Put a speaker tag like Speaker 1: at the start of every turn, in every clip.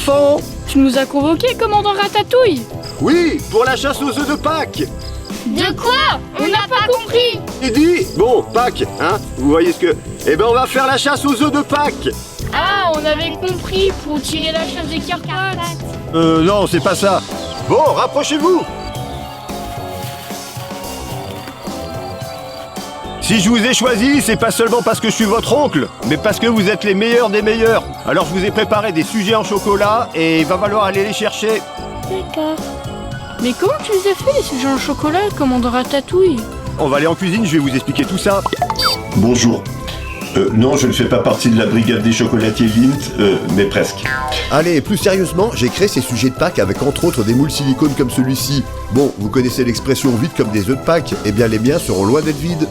Speaker 1: enfants!
Speaker 2: Tu nous as convoqués, commandant Ratatouille?
Speaker 1: Oui, pour la chasse aux œufs de Pâques!
Speaker 2: De quoi? On n'a pas compris!
Speaker 1: Et dit, bon, Pâques, hein? Vous voyez ce que... Eh ben on va faire la chasse aux œufs de Pâques!
Speaker 2: Ah, on avait compris, pour tirer la chasse des Carpates.
Speaker 1: Non, c'est pas ça. Bon, rapprochez-vous! Si je vous ai choisi, c'est pas seulement parce que je suis votre oncle, mais parce que vous êtes les meilleurs des meilleurs. Alors je vous ai préparé des sujets en chocolat et il va falloir aller les chercher.
Speaker 2: D'accord. Mais comment tu les as fait, les sujets en chocolat, commandant Ratatouille?
Speaker 1: On va aller en cuisine, je vais vous expliquer tout ça.
Speaker 3: Bonjour. Non, je ne fais pas partie de la brigade des chocolatiers Lindt, mais presque.
Speaker 4: Allez, plus sérieusement, j'ai créé ces sujets de Pâques avec entre autres des moules silicone comme celui-ci. Bon, vous connaissez l'expression vide comme des œufs de Pâques, eh bien les miens seront loin d'être vides.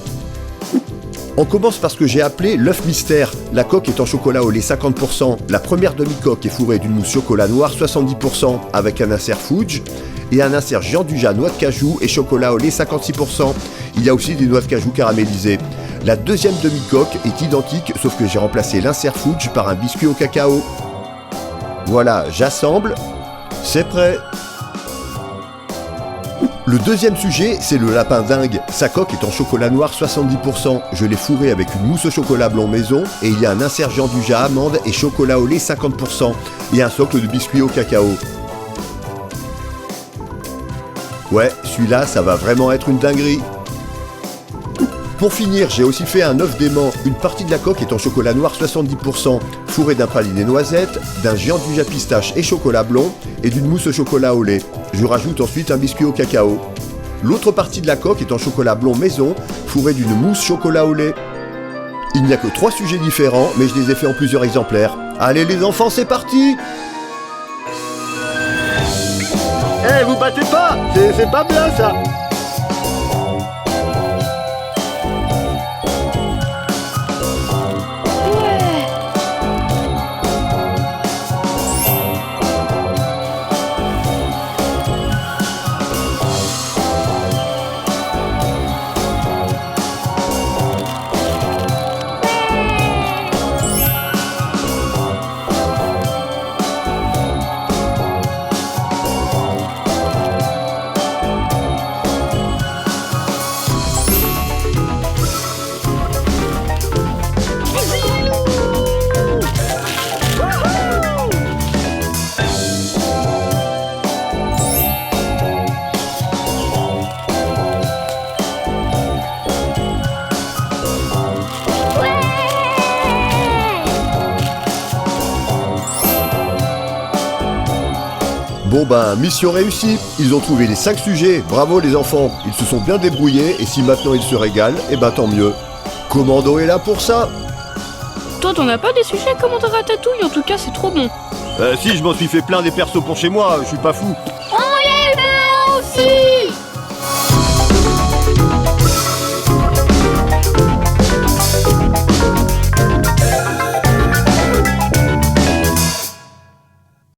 Speaker 4: On commence par ce que j'ai appelé l'œuf mystère. La coque est en chocolat au lait 50%, la première demi-coque est fourrée d'une mousse chocolat noir 70% avec un insert fudge et un insert Jean Dujat noix de cajou et chocolat au lait 56%. Il y a aussi des noix de cajou caramélisées. La deuxième demi-coque est identique sauf que j'ai remplacé l'insert fudge par un biscuit au cacao. Voilà, j'assemble, c'est prêt. Le deuxième sujet, c'est le lapin dingue. Sa coque est en chocolat noir 70%. Je l'ai fourré avec une mousse au chocolat blanc maison et il y a un insert Jean Dujat amande et chocolat au lait 50% et un socle de biscuit au cacao. Ouais, celui-là, ça va vraiment être une dinguerie. Pour finir, j'ai aussi fait un œuf d'aimant. Une partie de la coque est en chocolat noir 70%, fourré d'un praliné noisette, d'un Jean Dujat pistache et chocolat blond et d'une mousse au chocolat au lait. Je rajoute ensuite un biscuit au cacao. L'autre partie de la coque est en chocolat blond maison, fourré d'une mousse chocolat au lait. Il n'y a que 3 sujets différents, mais je les ai faits en plusieurs exemplaires. Allez les enfants, c'est parti!
Speaker 1: Eh, vous battez pas! C'est pas bien ça!
Speaker 4: Bon ben, mission réussie. Ils ont trouvé les 5 sujets. Bravo les enfants. Ils se sont bien débrouillés et si maintenant ils se régalent, eh ben tant mieux. Commando est là pour ça.
Speaker 2: Toi, t'en as pas des sujets, commandant Ratatouille? En tout cas, c'est trop bon.
Speaker 1: Si, je m'en suis fait plein des persos pour chez moi, je suis pas fou.
Speaker 2: Ah,